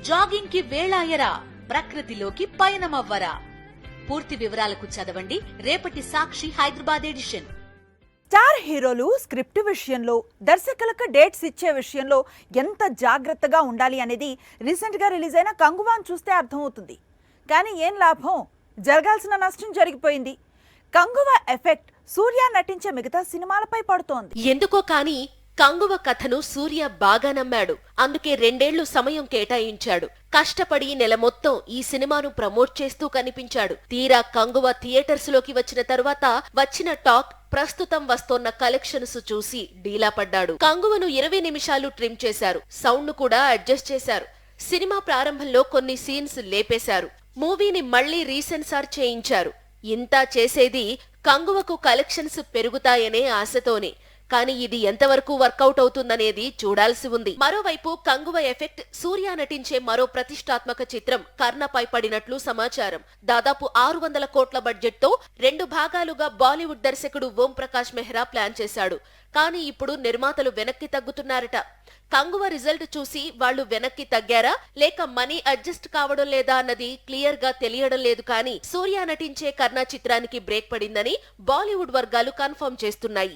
Jogging కి వేళాయరా, ప్రకృతిలోకి పయనమవ్వరా? పూర్తి వివరాలకు చదవండి రేపటి సాక్షి హైదరాబాద్ ఎడిషన్. స్టార్ హీరోలు స్క్రిప్ట్ విషయంలో, దర్శకులకు డేట్స్ ఇచ్చే విషయంలో ఎంత జాగ్రత్తగా ఉండాలి అనేది రీసెంట్గా రిలీజ్ అయిన కంగువాను చూస్తే అర్థమవుతుంది. కానీ ఏం లాభం, జరగాల్సిన నష్టం జరిగిపోయింది. కంగువా ఎఫెక్ట్ సూర్య నటించే మిగతా సినిమాలపై పడుతోంది. ఎందుకో కానీ కంగువ కథను సూర్య బాగా నమ్మాడు. అందుకే 2 ఏళ్లు సమయం కేటాయించాడు. కష్టపడి నెల మొత్తం ఈ సినిమాను ప్రమోట్ చేస్తూ కనిపించాడు. తీరా కంగువ థియేటర్స్ లోకి వచ్చిన తరువాత వచ్చిన టాక్, ప్రస్తుతం వస్తోన్న కలెక్షన్స్ చూసి డీలా పడ్డాడు. కంగువను 20 నిమిషాలు ట్రిమ్ చేశారు. సౌండ్ ను కూడా అడ్జస్ట్ చేశారు. సినిమా ప్రారంభంలో కొన్ని సీన్స్ లేపేశారు. మూవీని మళ్లీ రీసెన్సార్ చేయించారు. ఇంతా చేసేది కంగువకు కలెక్షన్స్ పెరుగుతాయనే ఆశతోనే. కానీ ఇది ఎంతవరకు వర్కౌట్ అవుతుందనేది చూడాల్సి ఉంది. మరోవైపు కంగువ ఎఫెక్ట్ సూర్య నటించే మరో ప్రతిష్టాత్మక చిత్రం కర్ణపై పడినట్లు సమాచారం. దాదాపు 600 కోట్ల బడ్జెట్ తో 2 భాగాలుగా బాలీవుడ్ దర్శకుడు ఓం ప్రకాష్ మెహ్రా ప్లాన్ చేశాడు. కానీ ఇప్పుడు నిర్మాతలు వెనక్కి తగ్గుతున్నారట. కంగువ రిజల్ట్ చూసి వాళ్లు వెనక్కి తగ్గారా, లేక మనీ అడ్జస్ట్ కావడం లేదా అన్నది క్లియర్ గా తెలియడం లేదు. కానీ సూర్య నటించే కర్ణ చిత్రానికి బ్రేక్ పడిందని బాలీవుడ్ వర్గాలు కన్ఫర్మ్ చేస్తున్నాయి.